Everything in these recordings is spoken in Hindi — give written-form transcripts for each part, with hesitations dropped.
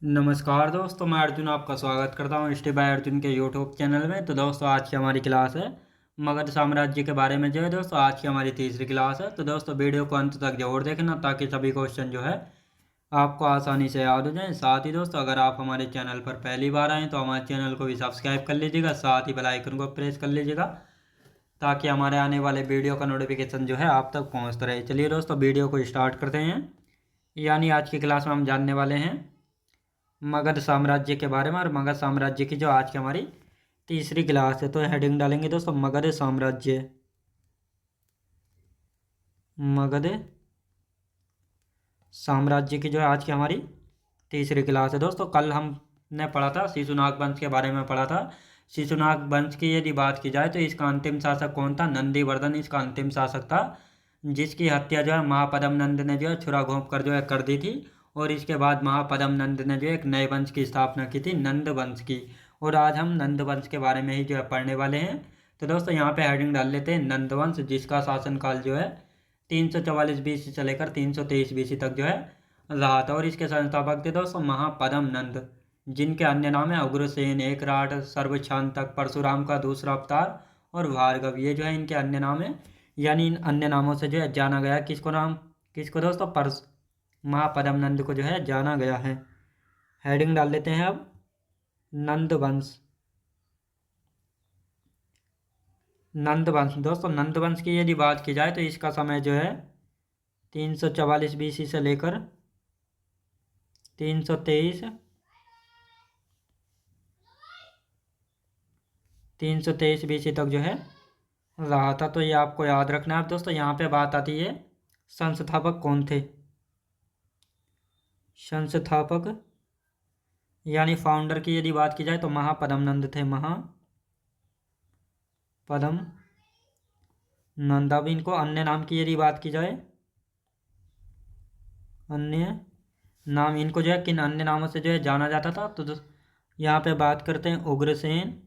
नमस्कार दोस्तों, मैं अर्जुन आपका स्वागत करता हूँ स्टे बाय अर्जुन के यूट्यूब चैनल में। तो दोस्तों, आज की हमारी क्लास है मगध साम्राज्य के बारे में। जो है दोस्तों, आज की हमारी तीसरी क्लास है। तो दोस्तों, वीडियो को अंत तक जरूर देखना ताकि सभी क्वेश्चन जो है आपको आसानी से याद हो जाएं। साथ ही दोस्तों, अगर आप हमारे चैनल पर पहली बार आएँ तो हमारे चैनल को भी सब्सक्राइब कर लीजिएगा, साथ ही बेल आइकन को प्रेस कर लीजिएगा ताकि हमारे आने वाले वीडियो का नोटिफिकेशन जो है आप तक पहुँचता रहे। चलिए दोस्तों, वीडियो को स्टार्ट करते हैं। यानी आज की क्लास में हम जानने वाले हैं मगध साम्राज्य के बारे में, और मगध साम्राज्य की जो आज की हमारी तीसरी क्लास है। तो हेडिंग डालेंगे दोस्तों, मगध साम्राज्य। मगध साम्राज्य की जो है आज की हमारी तीसरी क्लास है। दोस्तों, कल हमने पढ़ा था शिशुनाग वंश के बारे में पढ़ा था। शिशुनाग वंश की यदि बात की जाए तो इसका अंतिम शासक कौन था? नंदीवर्धन इसका अंतिम शासक था, जिसकी हत्या जो है महापद्म नंद ने जो है छुरा घोंप कर जो है कर दी थी। और इसके बाद महापद्म नंद ने जो एक नए वंश की स्थापना की थी, नंद वंश की। और आज हम नंद वंश के बारे में ही जो है पढ़ने वाले हैं। तो दोस्तों, यहाँ पे हेडिंग डाल लेते हैं नंद वंश, जिसका शासनकाल जो है 344 बीसी से लेकर 323 बीसी तक जो है रहा था। और इसके संस्थापक थे दोस्तों महापद्म नंद, जिनके अन्य नाम है उग्रसेन, एकराट, सर्वशांतक, परशुराम का दूसरा अवतार और भार्गव। ये जो है इनके अन्य नाम है। यानी इन अन्य नामों से जो है जाना गया किसको दोस्तों? परस महापद्म नंद को जो है जाना गया है। हेडिंग डाल लेते हैं अब नंद वंश। नंद वंश दोस्तों, नंद वंश की यदि बात की जाए तो इसका समय जो है 344 बीसी से लेकर 323 बीसी तक जो है रहा था। तो ये आपको याद रखना है। अब दोस्तों, यहाँ पे बात आती है संस्थापक कौन थे। संस्थापक यानी फाउंडर की यदि बात की जाए तो महापद्म नंद थे। महापद्म नंद। अब इनको अन्य नाम की यदि बात की जाए, अन्य नाम इनको जो है किन अन्य नामों से जो है जाना जाता था, तो यहाँ पे बात करते हैं उग्रसेन,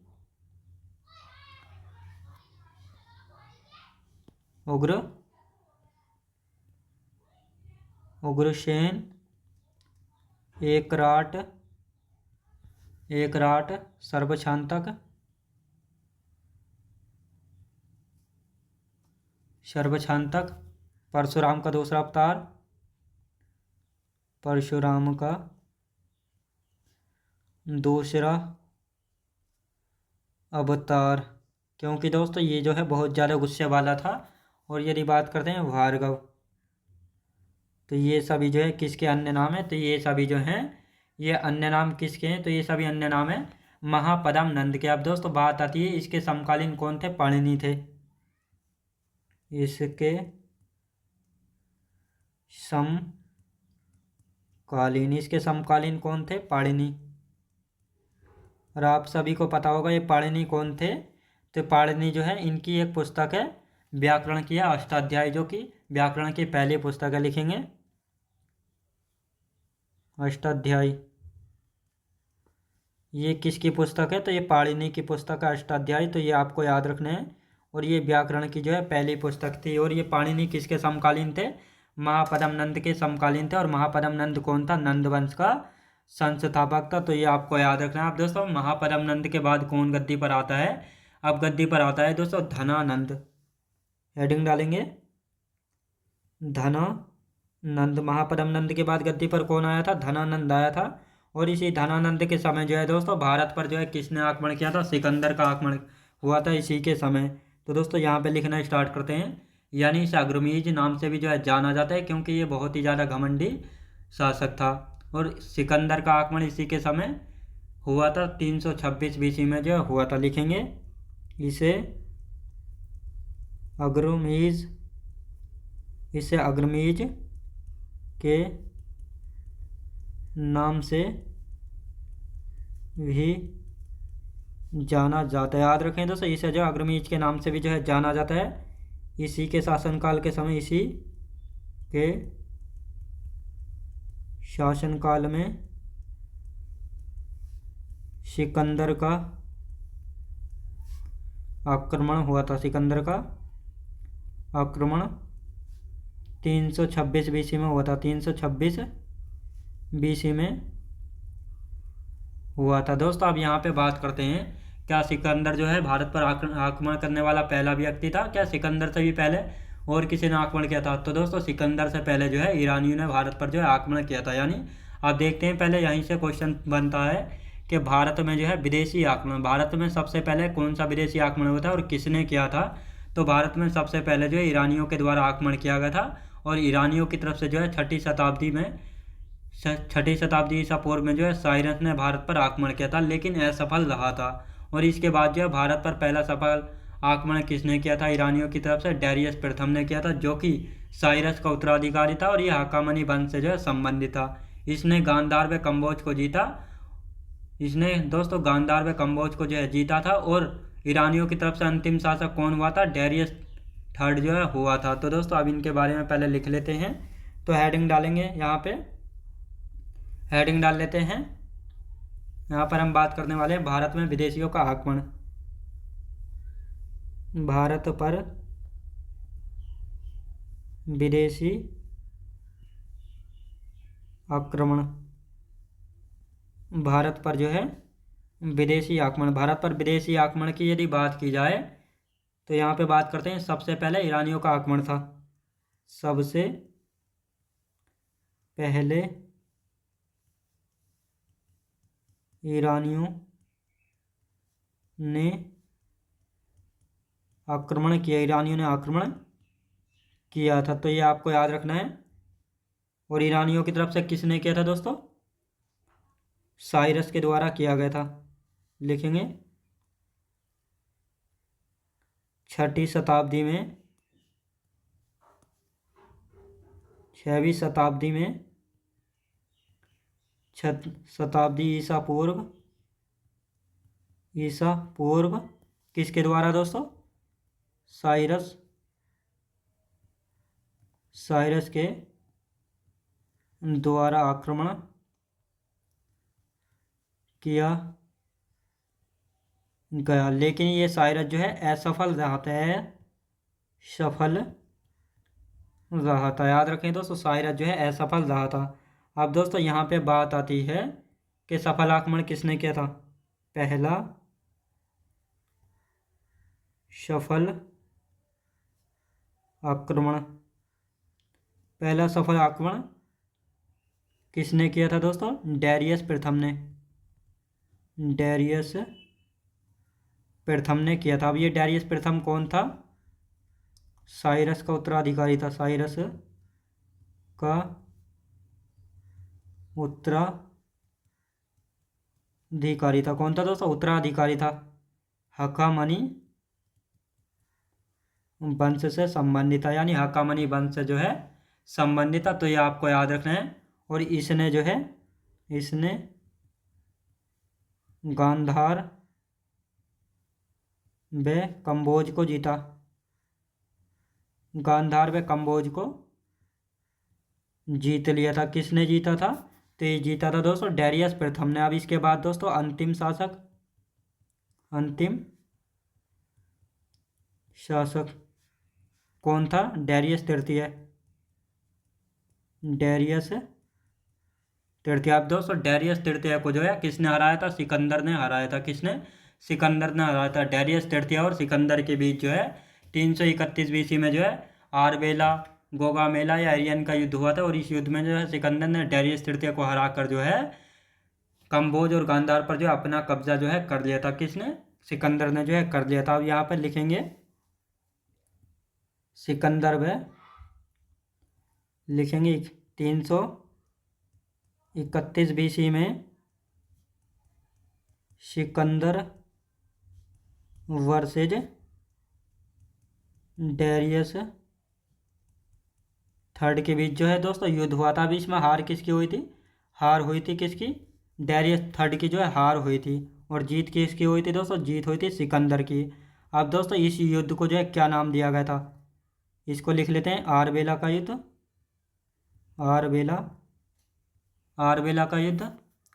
उग्रसेन, एकराट, सर्वशांतक, परशुराम का दूसरा अवतार, परशुराम का दूसरा अवतार। क्योंकि दोस्तों ये जो है बहुत ज़्यादा गुस्से वाला था। और यदि बात करते हैं भार्गव, तो ये सभी जो है किसके अन्य नाम है? तो ये सभी जो हैं ये अन्य नाम किसके हैं? तो ये सभी अन्य नाम है महापद्म नंद के। अब दोस्तों, बात आती है इसके समकालीन कौन थे? पाणिनि थे। इसके समकालीन कौन थे? पाणिनि। और आप सभी को पता होगा ये पाणिनि कौन थे। तो पाणिनि जो है इनकी एक पुस्तक है व्याकरण की अष्टाध्यायी, जो कि व्याकरण की पहली पुस्तक है। लिखेंगे अष्टाध्यायी। ये किसकी पुस्तक है? तो ये पाणिनि की पुस्तक है अष्टाध्यायी। तो ये आपको याद रखना है। और ये व्याकरण की जो है पहली पुस्तक थी। और ये पाणिनि किसके समकालीन थे? महापद्म नंद के समकालीन थे। और महापद्म नंद कौन था? नंद वंश का संस्थापक था। तो ये आपको याद रखना है। अब दोस्तों, महापद्म नंद के बाद कौन गद्दी पर आता है? अब गद्दी पर आता है दोस्तों धनानंद। हेडिंग डालेंगे धनानंद। महापद्म नंद के बाद गद्दी पर कौन आया था? धनानंद आया था। और इसी धनानंद के समय जो है दोस्तों भारत पर जो है किसने आक्रमण किया था? सिकंदर का आक्रमण हुआ था इसी के समय। तो दोस्तों, यहाँ पे लिखना स्टार्ट करते हैं। यानी इसे अग्रमीज नाम से भी जो है जाना जाता है, क्योंकि ये बहुत ही ज़्यादा घमंडी शासक था। और सिकंदर का आक्रमण इसी के समय हुआ था, 326 बीसी में जो हुआ था। लिखेंगे इसे अग्रमीज के नाम से भी जाना जाता है। याद रखें दोस्तों, इसे जो अग्रमीज के नाम से भी जो है जाना जाता है। इसी के शासनकाल के समय, इसी के शासनकाल में सिकंदर का आक्रमण हुआ था। सिकंदर का आक्रमण 326 बीसी में हुआ था। 326 बीसी में हुआ था। दोस्तों अब यहाँ पे बात करते हैं, क्या सिकंदर जो है भारत पर आक्रमण करने वाला पहला व्यक्ति था? क्या सिकंदर से भी पहले और किसी ने आक्रमण किया था? तो दोस्तों सिकंदर से पहले जो है ईरानियों ने भारत पर जो है आक्रमण किया था। यानी आप देखते हैं, पहले यहीं से क्वेश्चन बनता है कि भारत में जो है विदेशी आक्रमण, भारत में सबसे पहले कौन सा विदेशी आक्रमण हुआ था और किसने किया था? तो भारत में सबसे पहले जो है ईरानियों के द्वारा आक्रमण किया गया था, और ईरानियों की तरफ से जो है छठी शताब्दी ईसा पूर्व में जो है साइरस ने भारत पर आक्रमण किया था, लेकिन असफल रहा था। और इसके बाद जो है भारत पर पहला सफल आक्रमण किसने किया था ईरानियों की तरफ से? डेरियस प्रथम ने किया था, जो कि साइरस का उत्तराधिकारी था और ये हक्कामनी वंश से जो है संबंधित था। इसने गांधार व कम्बोज को जीता। इसने दोस्तों गांधार व कम्बोज को जो है जीता था। और ईरानियों की तरफ से अंतिम शासक कौन हुआ था? डेरियस थर्ड जो है हुआ था। तो दोस्तों अब इनके बारे में पहले लिख लेते हैं। तो हेडिंग डालेंगे, यहाँ पे हेडिंग डाल लेते हैं। यहाँ पर हम बात करने वाले हैं भारत में विदेशियों का आक्रमण। भारत पर विदेशी आक्रमण, भारत पर जो है विदेशी आक्रमण, भारत पर विदेशी आक्रमण की यदि बात की जाए तो यहाँ पे बात करते हैं, सबसे पहले ईरानियों का आक्रमण था। सबसे पहले ईरानियों ने आक्रमण किया, ईरानियों ने आक्रमण किया था, तो ये आपको याद रखना है। और ईरानियों की तरफ से किसने किया था दोस्तों? साइरस के द्वारा किया गया था। लिखेंगे छठी शताब्दी में, 6वीं शताब्दी में, शताब्दी ईसा पूर्व किसके द्वारा दोस्तों? साइरस के द्वारा आक्रमण किया गया। लेकिन ये साइरस जो है असफल रहा था, सफल रहा था। याद रखें दोस्तों, साइरस जो है असफल रहा था। अब दोस्तों यहाँ पे बात आती है कि सफल आक्रमण किसने किया था? पहला सफल आक्रमण, पहला सफल आक्रमण किसने किया था दोस्तों? डेरियस प्रथम ने, डेरियस प्रथम ने किया था। अब ये डेरियस प्रथम कौन था? साइरस का उत्तराधिकारी था। साइरस का उत्तराधिकारी था। कौन था दोस्तों? उत्तराधिकारी था। हक्कामनी वंश से संबंधित था, यानी हक्कामनी वंश से जो है संबंधित था। तो ये आपको याद रखना है। और इसने जो है, इसने गांधार व कम्बोज को जीता। गांधार व कम्बोज को जीत लिया था। किसने जीता था? तो ये जीता था दोस्तों डेरियस प्रथम ने। अब इसके बाद दोस्तों अंतिम शासक कौन था? डेरियस तृतीय। डेरियस तृतीय। अब दोस्तों डेरियस तृतीय को जो है किसने हराया था? सिकंदर ने हराया था। किसने? सिकंदर ने हराया था। डेरियस तृतीय और सिकंदर के बीच जो है 331 BC में जो है आरबेला गोगामेला या एरियन का युद्ध हुआ था। और इस युद्ध में जो है सिकंदर ने डेरियस तृतीय को हराकर जो है कम्बोज और गांधार पर जो है अपना कब्जा जो है कर लिया था। किसने? सिकंदर ने जो है कर लिया था। अब यहाँ पर लिखेंगे सिकंदर व लिखेंगे 331 BC में सिकंदर वर्सेज डेरियस थर्ड के बीच जो है दोस्तों युद्ध हुआ था। अभी इसमें हार किसकी हुई थी? हार हुई थी किसकी? डेरियस थर्ड की जो है हार हुई थी। और जीत किसकी हुई थी दोस्तों? जीत हुई थी सिकंदर की। अब दोस्तों इस युद्ध को जो है क्या नाम दिया गया था? इसको लिख लेते हैं आरबेला का युद्ध। आरबेला का युद्ध,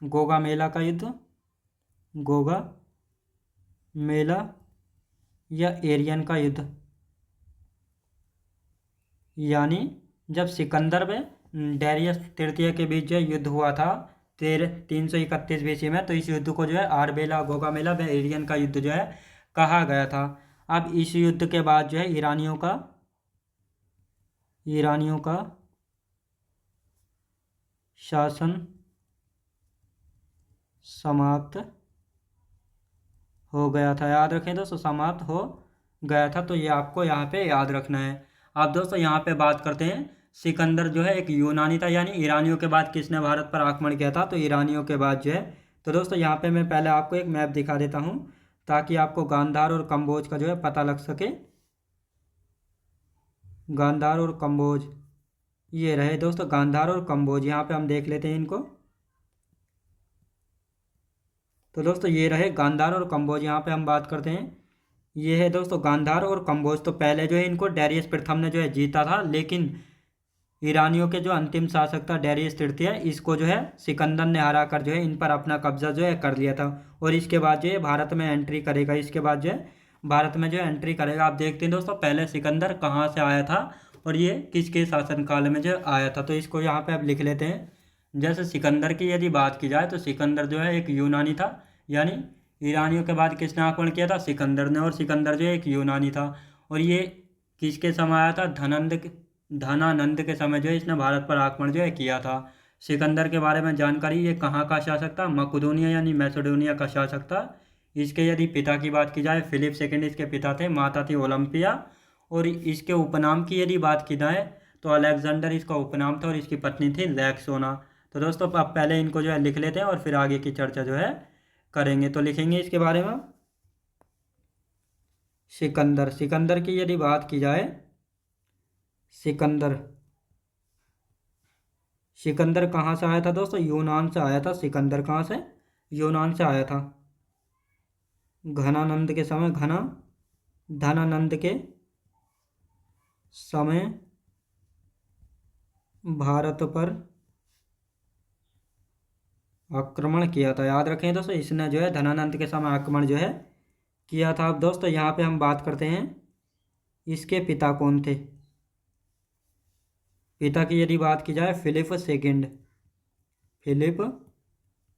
गोगा मेला का युद्ध, गोगा मेला या एरियन का युद्ध। यानी जब सिकंदर व डेरियस तृतीय के बीच जो युद्ध हुआ था 331 BC में। तो इस युद्ध को जो है आरबेला गोगामेला व एरियन का युद्ध जो है कहा गया था। अब इस युद्ध के बाद जो है ईरानियों का शासन समाप्त हो गया था। याद रखें दोस्तों, समाप्त हो गया था। तो ये आपको यहाँ पे याद रखना है। अब दोस्तों यहाँ पे बात करते हैं, सिकंदर जो है एक यूनानी था, यानी ईरानियों के बाद किसने भारत पर आक्रमण किया था? तो ईरानियों के बाद जो है। तो दोस्तों यहाँ पे मैं पहले आपको एक मैप दिखा देता हूँ ताकि आपको गांधार और कंबोज का जो है पता लग सके। गांधार और कंबोज ये रहे दोस्तों, गांधार और कंबोज। यहाँ पे हम देख लेते हैं इनको। तो दोस्तों ये रहे गांधार और कंबोज। यहाँ पे हम बात करते हैं, ये है दोस्तों गांधार और कंबोज। तो पहले जो है इनको डेरियस प्रथम ने जो है जीता था, लेकिन ईरानियों के जो अंतिम शासक था डेरियस तृतीय, इसको जो है सिकंदर ने हरा कर जो है इन पर अपना कब्जा जो है कर लिया था। और इसके बाद जो है भारत में एंट्री करेगा। इसके बाद जो है भारत में जो है एंट्री करेगा। आप देखते हैं दोस्तों, पहले सिकंदर कहाँ से आया था और ये किसके शासनकाल में जो आया था। तो इसको यहाँ पे अब लिख लेते हैं। जैसे सिकंदर की यदि बात की जाए तो सिकंदर जो है एक यूनानी था, यानी ईरानियों के बाद किसने आक्रमण किया था? सिकंदर ने। और सिकंदर जो एक यूनानी था और ये किसके समय आया था? धनानंद के समय जो है इसने भारत पर आक्रमण जो है किया था। सिकंदर के बारे में जानकारी, ये कहाँ का शासक था? मकदूनिया यानी मैसेडोनिया का शासक था। इसके यदि पिता की बात की जाए, फिलिप सेकंड इसके पिता थे, माता थी ओलंपिया। और इसके उपनाम की यदि बात की जाए तो अलेक्जेंडर इसका उपनाम था और इसकी पत्नी थी लैक्सोना। तो दोस्तों अब पहले इनको जो है लिख लेते हैं और फिर आगे की चर्चा जो है करेंगे। तो लिखेंगे इसके बारे में सिकंदर। सिकंदर की यदि बात की जाए, सिकंदर कहाँ से आया था दोस्तों? यूनान से आया था सिकंदर। कहाँ से? यूनान से आया था। धनानंद के समय भारत पर आक्रमण किया था। याद रखें दोस्तों, इसने जो है धनानंद के समय आक्रमण जो है किया था। अब दोस्तों यहाँ पे हम बात करते हैं, इसके पिता कौन थे? पिता की यदि बात की जाए फिलिप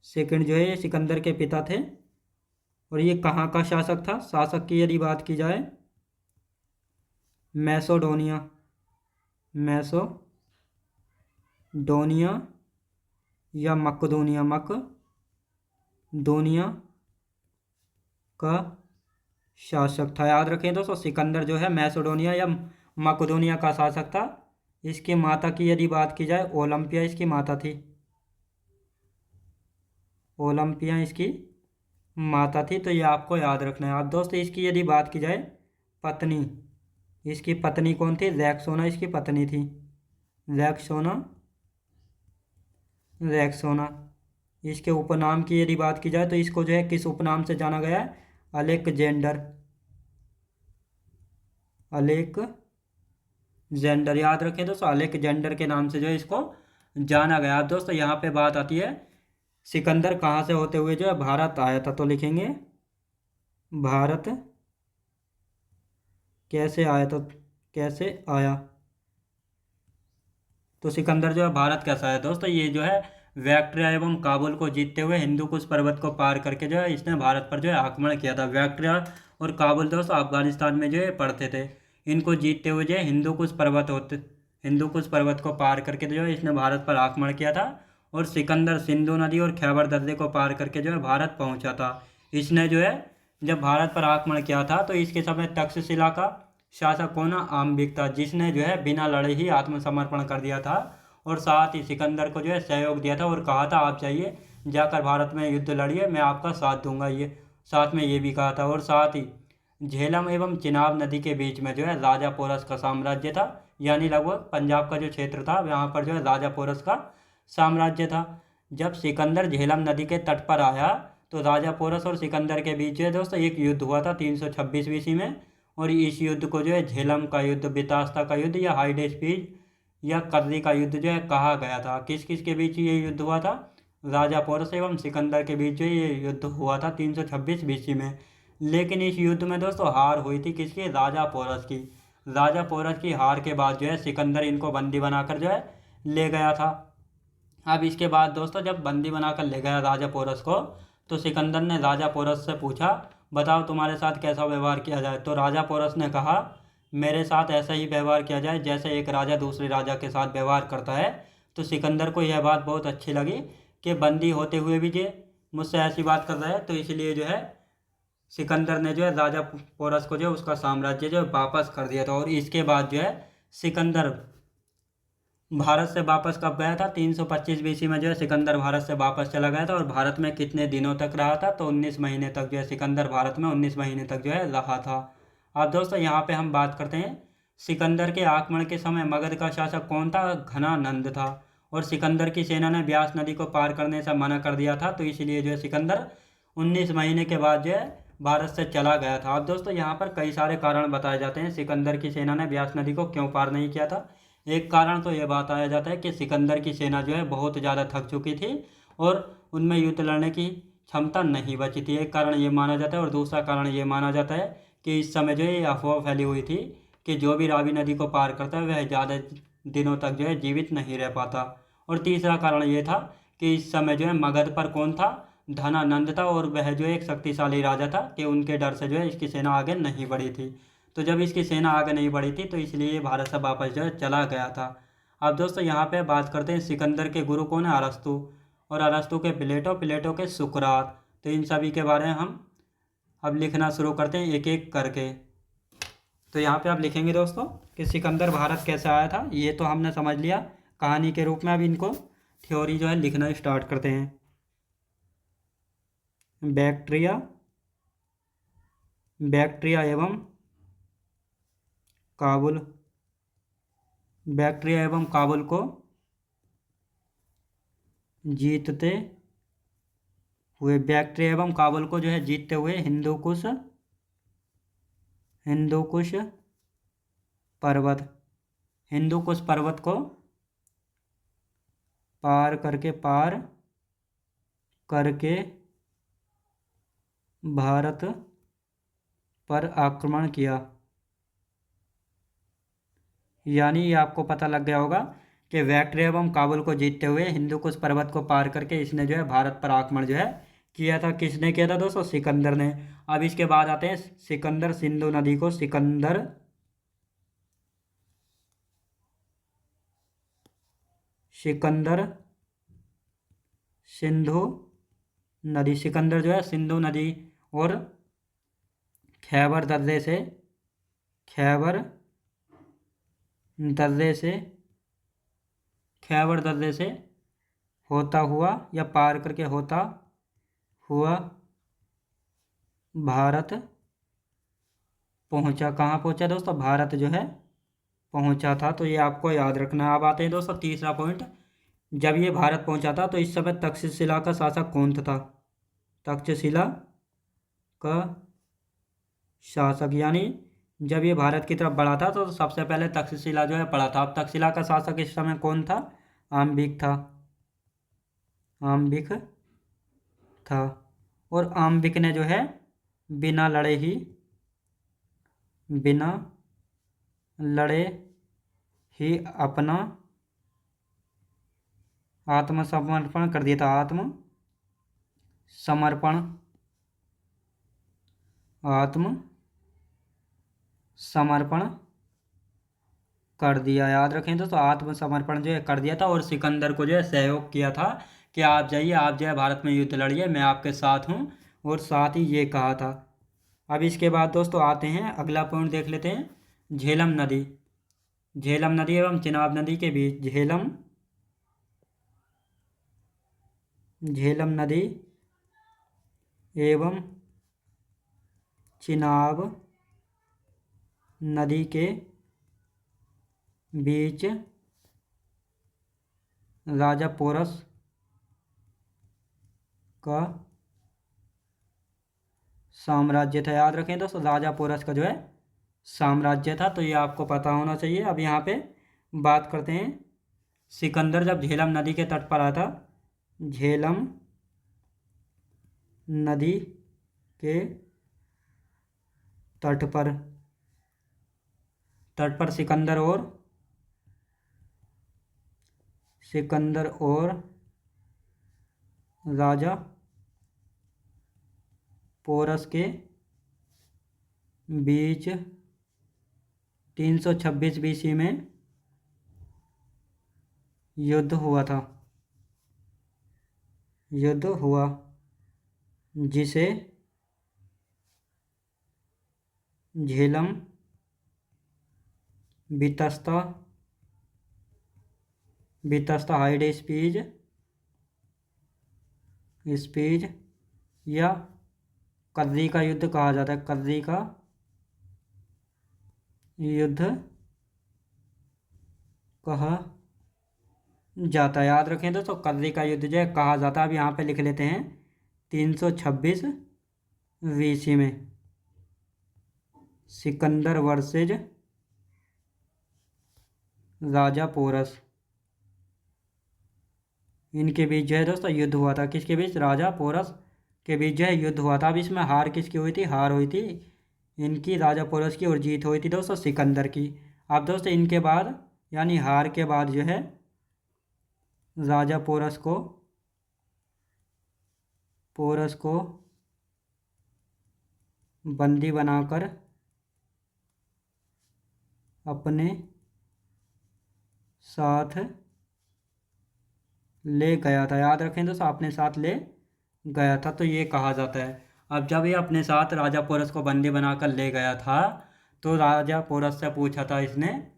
सेकंड जो है ये सिकंदर के पिता थे। और ये कहाँ का शासक था? शासक की यदि बात की जाए मैसोडोनिया या मकदोनिया का शासक था। याद रखें दोस्तों, सिकंदर जो है मैसेडोनिया या मकदोनिया का शासक था। इसकी माता की यदि बात की जाए, ओलंपिया इसकी माता थी। ओलंपिया इसकी माता थी। तो ये आपको याद रखना है। आप दोस्तों इसकी यदि बात की जाए पत्नी, इसकी पत्नी कौन थी? लैक्सोना इसकी पत्नी थी। लैक्सोना। इसके उपनाम की यदि बात की जाए तो इसको जो है किस उपनाम से जाना गया है? अलेकजेंडर। याद रखें दोस्तों, अलेकजेंडर के नाम से जो है इसको जाना गया। अब दोस्तों यहाँ पे बात आती है, सिकंदर कहाँ से होते हुए जो है भारत आया था। तो लिखेंगे भारत कैसे आया था? तो सिकंदर जो है भारत कैसा है दोस्तों? ये जो है बैक्ट्रिया एवं काबुल को जीतते हुए हिंदू कुश पर्वत को पार करके जो है इसने भारत पर जो है आक्रमण किया था। बैक्ट्रिया और काबुल दोस्तों अफगानिस्तान में जो है पड़ते थे। इनको जीतते हुए जो है हिंदू कुश पर्वत को पार करके जो है इसने भारत पर आक्रमण किया था। और सिकंदर सिंधु नदी और खैबर दर्रे को पार करके जो है भारत पहुंचा था। इसने जो है जब भारत पर आक्रमण किया था तो इसके समय तक्षशिला का शासक कौन? आम्बिक था, जिसने जो है बिना लड़े ही आत्मसमर्पण कर दिया था। और साथ ही सिकंदर को जो है सहयोग दिया था और कहा था आप जाइए जाकर भारत में युद्ध लड़िए, मैं आपका साथ दूंगा। ये साथ में ये भी कहा था। और साथ ही झेलम एवं चिनाब नदी के बीच में जो है राजा पोरस का साम्राज्य था, यानी लगभग पंजाब का जो क्षेत्र था वहाँ पर जो है राजा पोरस का साम्राज्य था। जब सिकंदर झेलम नदी के तट पर आया तो राजा पोरस और सिकंदर के बीच जो है दोस्तों एक युद्ध हुआ था 326 BC में। और इस युद्ध को जो है झेलम का युद्ध, बितास्ता का युद्ध या हाइडेस्पीड या कर्री का युद्ध जो है कहा गया था। किस किस के बीच ये युद्ध हुआ था? राजा पोरस एवं सिकंदर के बीच जो ये युद्ध हुआ था 326 BC में। लेकिन इस युद्ध में दोस्तों हार हुई थी किसकी? राजा पोरस की। राजा पोरस की हार के बाद जो है सिकंदर इनको बंदी बनाकर जो है ले गया था। अब इसके बाद दोस्तों जब बंदी बनाकर ले गया राजा पोरस को, तो सिकंदर ने राजा पोरस से पूछा, बताओ तुम्हारे साथ कैसा व्यवहार किया जाए। तो राजा पोरस ने कहा, मेरे साथ ऐसा ही व्यवहार किया जाए जैसे एक राजा दूसरे राजा के साथ व्यवहार करता है। तो सिकंदर को यह बात बहुत अच्छी लगी कि बंदी होते हुए भी ये मुझसे ऐसी बात कर रहा है, तो इसलिए जो है सिकंदर ने जो है राजा पोरस को जो है उसका साम्राज्य जो है वापस कर दिया था। और इसके बाद जो है सिकंदर भारत से वापस कब गया था, 325 बीसी में जो है सिकंदर भारत से वापस चला गया था। और भारत में कितने दिनों तक रहा था, तो 19 महीने तक जो है सिकंदर भारत में 19 महीने तक जो है रहा था। अब दोस्तों यहाँ पे हम बात करते हैं, सिकंदर के आक्रमण के समय मगध का शासक कौन था, घनानंद था। और सिकंदर की सेना ने ब्यास नदी को पार करने से मना कर दिया था, तो इसलिए जो है सिकंदर 19 महीने के बाद जो है भारत से चला गया था। अब दोस्तों यहाँ पर कई सारे कारण बताए जाते हैं सिकंदर की सेना ने ब्यास नदी को क्यों पार नहीं किया था। एक कारण तो यह बताया जाता है कि सिकंदर की सेना जो है बहुत ज़्यादा थक चुकी थी और उनमें युद्ध लड़ने की क्षमता नहीं बची थी, एक कारण ये माना जाता है। और दूसरा कारण ये माना जाता है कि इस समय जो है ये अफवाह फैली हुई थी कि जो भी रावी नदी को पार करता है वह ज़्यादा दिनों तक जो है जीवित नहीं रह पाता। और तीसरा कारण ये था कि इस समय जो है मगध पर कौन था, धनानंद था, और वह जो एक शक्तिशाली राजा था कि उनके डर से जो है इसकी सेना आगे नहीं बढ़ी थी। तो जब इसकी सेना आगे नहीं बढ़ी थी तो इसलिए ये भारत से वापस जो है चला गया था। अब दोस्तों यहाँ पे बात करते हैं सिकंदर के गुरु कौन है, अरस्तु। और अरस्तु के प्लेटो, प्लेटो के सुकरात। तो इन सभी के बारे में हम अब लिखना शुरू करते हैं एक एक करके। तो यहाँ पे आप लिखेंगे दोस्तों कि सिकंदर भारत कैसे आया था, ये तो हमने समझ लिया कहानी के रूप में। अब इनको थ्योरी जो है लिखना स्टार्ट करते हैं। बैक्ट्रिया, बैक्ट्रिया एवं काबुल, बैक्ट्रिया एवं काबुल को जीतते हुए, बैक्ट्रिया एवं काबुल को जो है जीतते हुए हिंदू कुश, हिंदू कुश पर्वत, हिंदू कुश पर्वत को पार करके भारत पर आक्रमण किया। यानी ये आपको पता लग गया होगा कि बैक्ट्रिया एवं काबुल को जीतते हुए हिंदू कुश पर्वत को पार करके इसने जो है भारत पर आक्रमण जो है किया था। किसने किया था दोस्तों, सिकंदर ने। अब इसके बाद आते हैं सिकंदर सिंधु नदी को, सिकंदर सिकंदर सिंधु नदी, सिकंदर जो है सिंधु नदी और खैबर दर्रे से, खैबर दर्रे से, खैबर दर्रे से होता हुआ या पार करके होता हुआ भारत पहुंचा। कहाँ पहुंचा दोस्तों, भारत जो है पहुंचा था। तो ये आपको याद रखना है। अब आते हैं दोस्तों तीसरा पॉइंट, जब ये भारत पहुंचा था तो इस समय तक्षशिला का शासक कौन था। तक्षशिला का शासक, यानी जब ये भारत की तरफ बढ़ा था तो सबसे पहले तक्षशिला जो है पड़ा था। अब तक्षशिला का शासक इस समय कौन था, आम्बिक था, आम्बिक था। और आम्बिक ने जो है बिना लड़े ही, बिना लड़े ही अपना आत्मसमर्पण कर दिया था, आत्मसमर्पण, आत्मसमर्पण कर दिया। याद रखें दोस्तों, आत्मसमर्पण जो है कर दिया था। और सिकंदर को जो है सहयोग किया था कि आप जाइए, आप जो है भारत में युद्ध लड़िए, मैं आपके साथ हूँ। और साथ ही ये कहा था। अब इसके बाद दोस्तों आते हैं अगला पॉइंट देख लेते हैं, झेलम नदी, झेलम नदी एवं चिनाब नदी के बीच, झेलम, झेलम नदी एवं चिनाब नदी के बीच राजा पोरस का साम्राज्य था। याद रखें दोस्तों, राजा पोरस का जो है साम्राज्य था, तो ये आपको पता होना चाहिए। अब यहाँ पे बात करते हैं, सिकंदर जब झेलम नदी के तट पर आया था, झेलम नदी के तट पर, तट पर सिकंदर और राजा पोरस के बीच 326 बीसी में युद्ध हुआ था, युद्ध हुआ, जिसे झेलम, वितस्ता, हाइड स्पीज या कर्री का युद्ध कहा जाता है। कर्री का युद्ध कहा जाता है। याद रखें दोस्तों, कर्री का युद्ध जो है कहा जाता है। अब यहाँ पे लिख लेते हैं 326 बीसी में सिकंदर वर्सेज राजा पोरस, इनके बीच जो है दोस्तों युद्ध हुआ था। किसके बीच? राजा पोरस के बीच जो है युद्ध हुआ था। अब इसमें हार किसकी हुई थी? हार हुई थी इनकी, राजा पोरस की, और जीत हुई थी दोस्तों सिकंदर की। अब दोस्तों इनके बाद यानी हार के बाद जो है राजा पोरस को बंदी बनाकर अपने साथ ले गया था। याद रखें दोस्तों, अपने साथ ले गया था, तो ये कहा जाता है। अब जब ये अपने साथ राजा पोरस को बंदी बनाकर ले गया था, तो राजा पोरस से पूछा था इसने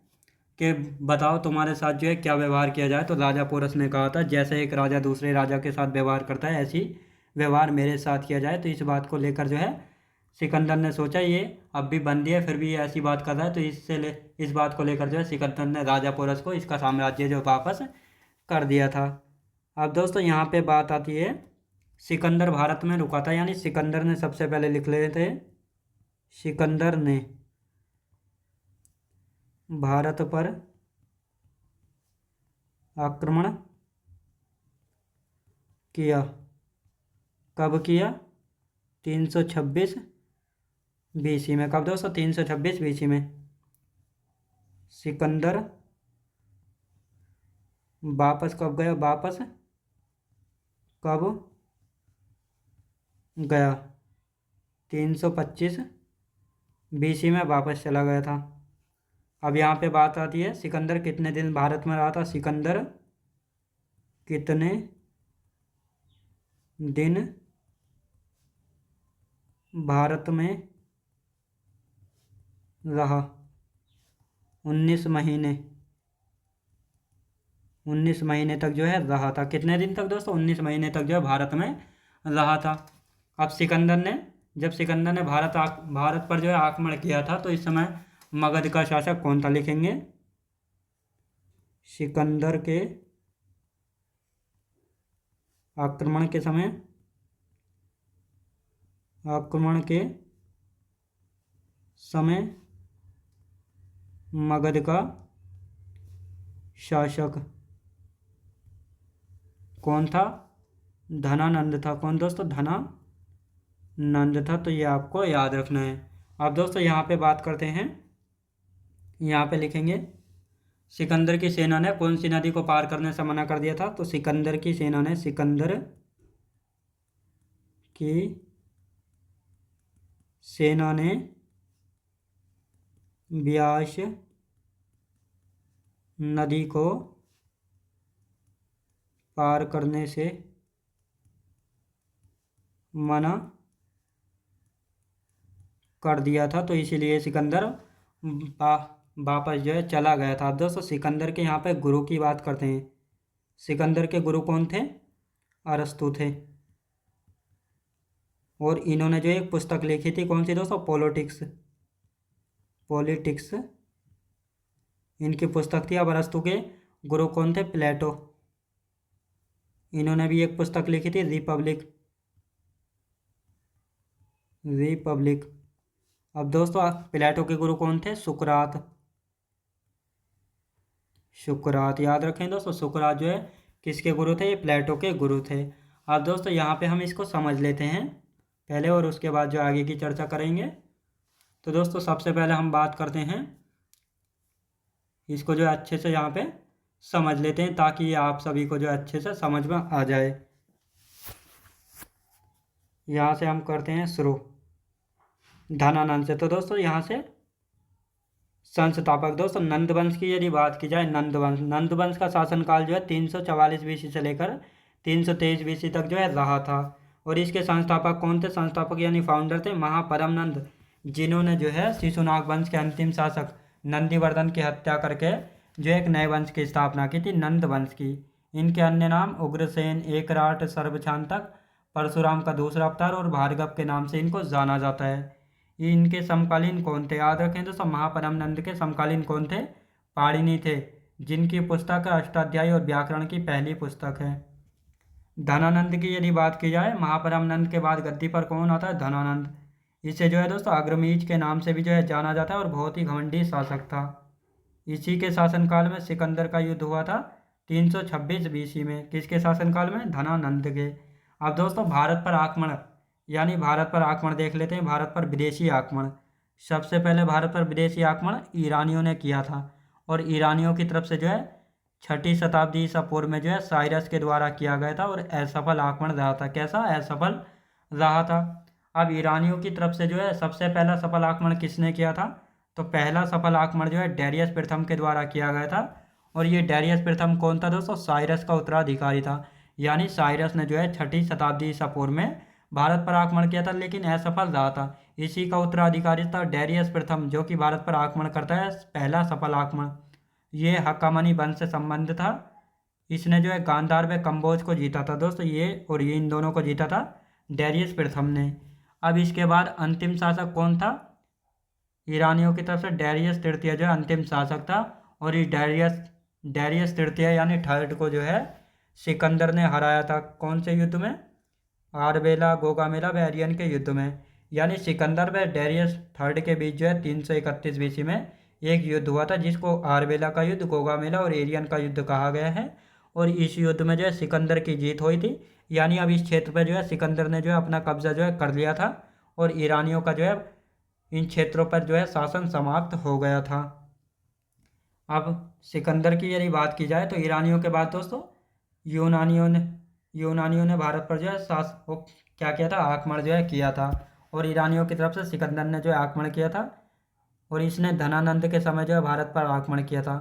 कि बताओ तुम्हारे साथ जो है क्या व्यवहार किया जाए। तो राजा पोरस ने कहा था जैसे एक राजा दूसरे राजा के साथ व्यवहार करता है, ऐसी व्यवहार मेरे साथ किया जाए। तो इस बात को लेकर जो है सिकंदर ने सोचा ये अब भी बंदी है, फिर भी ये ऐसी बात कर रहा है, तो इस बात को लेकर जो है सिकंदर ने राजा पोरस को इसका साम्राज्य जो वापस कर दिया था। अब दोस्तों यहाँ पे बात आती है, सिकंदर भारत में रुका था, यानी सिकंदर ने सबसे पहले लिख ले थे, सिकंदर ने भारत पर आक्रमण किया। कब किया? 326 बीसी में। कब दोस्तों? 326 बीसी में। सिकंदर वापस कब गया? वापस कब गया? 325 बीसी में वापस चला गया था। अब यहाँ पे बात आती है सिकंदर कितने दिन भारत में रहा था। सिकंदर कितने दिन भारत में रहा? 19 महीने। 19 महीने तक जो है रहा था। कितने दिन तक दोस्तों? 19 महीने तक जो है भारत में रहा था। अब जब सिकंदर ने भारत पर जो है आक्रमण किया था, तो इस समय मगध का शासक कौन था? लिखेंगे सिकंदर के आक्रमण के समय मगध का शासक कौन था? धनानंद था। कौन दोस्तों? धनानंद था। तो ये आपको याद रखना है। अब दोस्तों यहाँ पे बात करते हैं, यहाँ पे लिखेंगे सिकंदर की सेना ने कौन सी नदी को पार करने से मना कर दिया था? तो सिकंदर की सेना ने ब्यास नदी को पार करने से मना कर दिया था, तो इसीलिए सिकंदर वापस जो है चला गया था। अब दोस्तों सिकंदर के यहाँ पे गुरु की बात करते हैं। सिकंदर के गुरु कौन थे? अरस्तु थे। और इन्होंने जो एक पुस्तक लिखी थी, कौन सी दोस्तों? पॉलिटिक्स इनकी पुस्तक थी। अब अरस्तु के गुरु कौन थे? प्लेटो। इन्होंने भी एक पुस्तक लिखी थी, रिपब्लिक। अब दोस्तों प्लेटो के गुरु कौन थे? सुकरात। याद रखें दोस्तों, सुकरात जो है किसके गुरु थे? ये प्लेटो के गुरु थे। अब दोस्तों यहाँ पे हम इसको समझ लेते हैं पहले, और उसके बाद जो आगे की चर्चा करेंगे। तो दोस्तों सबसे पहले हम बात करते हैं, इसको जो अच्छे से यहाँ पे समझ लेते हैं, ताकि ये आप सभी को जो अच्छे से समझ में आ जाए। यहाँ से हम करते हैं शुरू धनानंद से। तो दोस्तों यहाँ से संस्थापक दोस्तों नंद वंश की यदि बात की जाए, नंद वंश का शासनकाल जो है 344 बीसी से लेकर 323 बीसी तक जो है रहा था। और इसके संस्थापक कौन थे? संस्थापक यानी फाउंडर थे महापरम नंद, जिन्होंने जो है शिशुनाग वंश के अंतिम शासक नंदीवर्धन की हत्या करके जो एक नए वंश की स्थापना की थी, नंद वंश की। इनके अन्य नाम उग्रसेन, एकराट, सर्वशांतक, परशुराम का दूसरा अवतार और भार्गव के नाम से इनको जाना जाता है। ये इनके समकालीन कौन थे? याद रखें दोस्तों, महापरम नंद के समकालीन कौन थे? पाणिनि थे, जिनकी पुस्तक अष्टाध्यायी और व्याकरण की पहली पुस्तक है। धनानंद की यदि बात की जाए, महापरम नंद के बाद गद्दी पर कौन आता है? धनानंद। इसे जो है दोस्तों अग्रमीज के नाम से भी जो है जाना जाता है और बहुत ही घमंडी शासक था। इसी के शासनकाल में सिकंदर का युद्ध हुआ था 326 बीसी में। किसके शासनकाल में? धनानंद के। अब दोस्तों भारत पर आक्रमण, यानी भारत पर आक्रमण देख लेते हैं। भारत पर विदेशी आक्रमण, सबसे पहले भारत पर विदेशी आक्रमण ईरानियों ने किया था। और ईरानियों की तरफ से जो है 6ठी शताब्दी ईसा पूर्व में जो है साइरस के द्वारा किया गया था और असफल आक्रमण रहा था। कैसा? असफल रहा था। अब ईरानियों की तरफ से जो है सबसे पहला सफल आक्रमण किसने किया था? तो पहला सफल आक्रमण जो है डेरियस प्रथम के द्वारा किया गया था। और ये डेरियस प्रथम कौन था दोस्तों? साइरस का उत्तराधिकारी था। यानी साइरस ने जो है 6ठी शताब्दी ईसा पूर्व में भारत पर आक्रमण किया था, लेकिन असफल रहा था। इसी का उत्तराधिकारी था डेरियस प्रथम, जो कि भारत पर आक्रमण करता है पहला सफल आक्रमण। ये हक्कामनी वंश से संबंध था। इसने जो है गांधार व कंबोज को जीता था दोस्तों, ये इन दोनों को जीता था डेरियस प्रथम ने। अब इसके बाद अंतिम शासक कौन था? ईरानियों की तरफ से डेरियस तृतीय जो है अंतिम शासक था। और इस डेरियस तृतीय यानी थर्ड को जो है सिकंदर ने हराया था। कौन से युद्ध में? आरबेला, गोगामेला व एरियन के युद्ध में। यानी सिकंदर व डेरियस थर्ड के बीच जो है 331 बीसी में एक युद्ध हुआ था, जिसको आरबेला का युद्ध, गोगामेला और एरियन का युद्ध कहा गया है। और इस युद्ध में जो है सिकंदर की जीत हुई थी। यानी अब इस क्षेत्र पर जो है सिकंदर ने जो है अपना कब्जा जो है कर लिया था और ईरानियों का जो है इन क्षेत्रों पर जो है शासन समाप्त हो गया था। अब सिकंदर की यदि बात की जाए तो ईरानियों के बाद दोस्तों यूनानियों ने भारत पर जो है वो क्या किया था? आक्रमण जो है किया था। और ईरानियों की तरफ से सिकंदर ने जो है आक्रमण किया था और इसने धनानंद के समय जो है भारत पर आक्रमण किया था।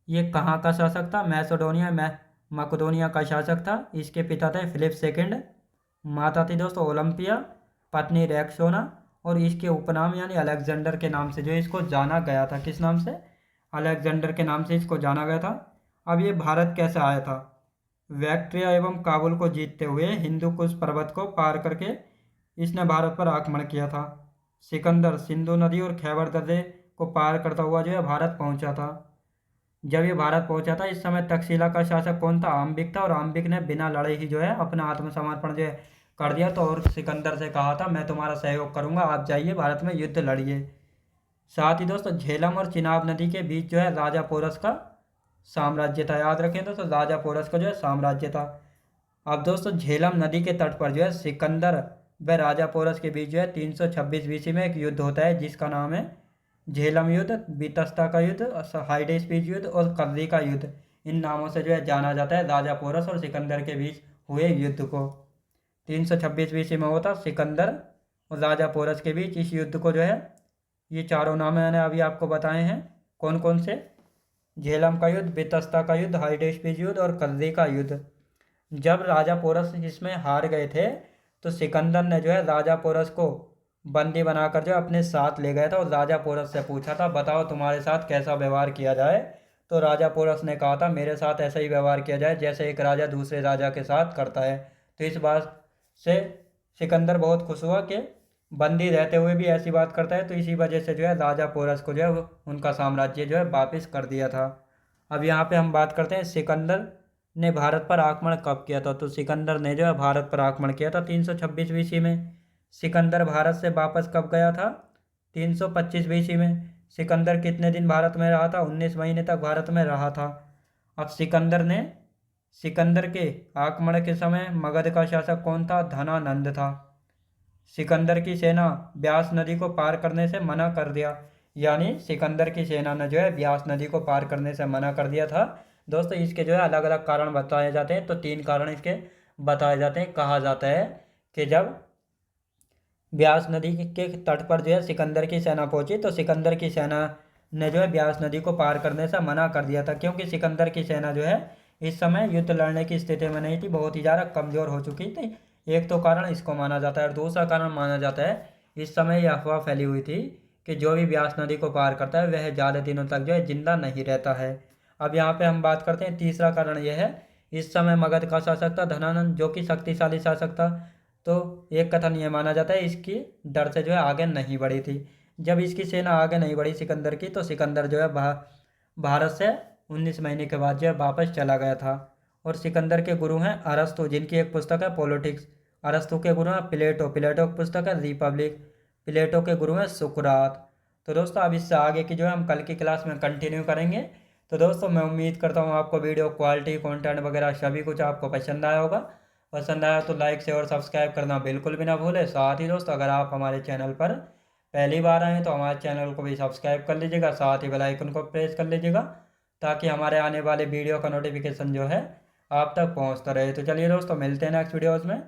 ये कहाँ का शासक था? मकदोनिया का शासक था। इसके पिता थे फिलिप सेकंड, माता थी दोस्तों ओलंपिया, पत्नी रैक्सोना और इसके उपनाम यानी अलेक्जेंडर के नाम से जो इसको जाना गया था। किस नाम से? अलेक्जेंडर के नाम से इसको जाना गया था। अब ये भारत कैसे आया था? बैक्ट्रिया एवं काबुल को जीतते हुए हिंदू कुश पर्वत को पार करके इसने भारत पर आक्रमण किया था। सिकंदर सिंधु नदी और खैबर दर्रे को पार करता हुआ जो है भारत पहुंचा था। जब ये भारत पहुंचा था, इस समय तक्षशिला का शासक कौन था? आम्बिक था। और आम्बिक ने बिना लड़े ही जो है अपना आत्मसमर्पण जो है कर दिया। तो और सिकंदर से कहा था मैं तुम्हारा सहयोग करूंगा, आप जाइए भारत में युद्ध लड़िए। साथ ही दोस्तों झेलम और चिनाब नदी के बीच जो है राजा पोरस का साम्राज्य था। याद रखें दोस्तों, राजा पोरस का जो है साम्राज्य था। अब दोस्तों झेलम नदी के तट पर जो है सिकंदर व राजा पोरस के बीच जो है 326 बीसी में एक युद्ध होता है, जिसका नाम है झेलम युद्ध, बीतस्ता का युद्ध, हाइडेस्पीज युद्ध और कर्री का युद्ध। इन नामों से जो है जाना जाता है राजा पोरस और सिकंदर के बीच हुए युद्ध को। 326 बीसी में होता सिकंदर और राजा पोरस के बीच इस युद्ध को जो है, ये चारों नाम मैंने अभी आपको बताए हैं। कौन कौन से? झेलम का युद्ध, बीतस्ता का युद्ध, हाइडेस्पीज युद्ध और कर्री का युद्ध। जब राजा पोरस इसमें हार गए थे तो सिकंदर ने जो है राजा पोरस को बंदी बनाकर जो अपने साथ ले गया था और राजा पोरस से पूछा था बताओ तुम्हारे साथ कैसा व्यवहार किया जाए। तो राजा पोरस ने कहा था मेरे साथ ऐसा ही व्यवहार किया जाए जैसे एक राजा दूसरे राजा के साथ करता है। तो इस बात से सिकंदर बहुत खुश हुआ कि बंदी रहते हुए भी ऐसी बात करता है। तो इसी वजह से जो है राजा पोरस को जो है उनका साम्राज्य जो है वापस कर दिया था। अब यहाँ पे हम बात करते हैं सिकंदर ने भारत पर आक्रमण कब किया था। तो सिकंदर ने जो है भारत पर आक्रमण किया था 326 बीसी में। सिकंदर भारत से वापस कब गया था? 325 बीसी में। सिकंदर कितने दिन भारत में रहा था? 19 महीने तक भारत में रहा था। अब सिकंदर के आक्रमण के समय मगध का शासक कौन था? धनानंद था। सिकंदर की सेना ब्यास नदी को पार करने से मना कर दिया, यानी सिकंदर की सेना ने जो है ब्यास नदी को पार करने से मना कर दिया था। दोस्तों इसके जो है अलग अलग कारण बताए जाते हैं। तो 3 कारण इसके बताए जाते हैं। कहा जाता है कि जब ब्यास नदी के तट पर जो है सिकंदर की सेना पहुंची, तो सिकंदर की सेना ने जो है ब्यास नदी को पार करने से मना कर दिया था, क्योंकि सिकंदर की सेना जो है इस समय युद्ध लड़ने की स्थिति में नहीं थी, बहुत ही ज़्यादा कमज़ोर हो चुकी थी। एक तो कारण इसको माना जाता है, और दूसरा कारण माना जाता है इस समय यह अफवाह फैली हुई थी कि जो भी ब्यास नदी को पार करता है वह ज़्यादा दिनों तक जो है जिंदा नहीं रहता है। अब यहाँ पे हम बात करते हैं तीसरा कारण यह है, इस समय मगध का शासक था धनानंद, जो कि शक्तिशाली शासक था। तो एक कथन ये माना जाता है इसकी डर से जो है आगे नहीं बढ़ी थी। जब इसकी सेना आगे नहीं बढ़ी सिकंदर की, तो सिकंदर जो है भारत से 19 महीने के बाद जो है वापस चला गया था। और सिकंदर के गुरु हैं अरस्तु, जिनकी एक पुस्तक है पॉलिटिक्स। अरस्तु के गुरु हैं प्लेटो, प्लेटो की पुस्तक है रिपब्लिक। प्लेटो के गुरु हैं सुकरात। तो दोस्तों अब इससे आगे की जो है हम कल की क्लास में कंटिन्यू करेंगे। तो दोस्तों मैं उम्मीद करता हूँ आपको वीडियो क्वालिटी कंटेंट वगैरह सभी कुछ आपको पसंद आया होगा। पसंद आया तो लाइक शेयर और सब्सक्राइब करना बिल्कुल भी ना भूलें। साथ ही दोस्तों अगर आप हमारे चैनल पर पहली बार आए तो हमारे चैनल को भी सब्सक्राइब कर लीजिएगा, साथ ही बेल आइकन को प्रेस कर लीजिएगा, ताकि हमारे आने वाले वीडियो का नोटिफिकेशन जो है आप तक पहुंचता रहे। तो चलिए दोस्तों मिलते हैं नेक्स्ट वीडियोज़ में।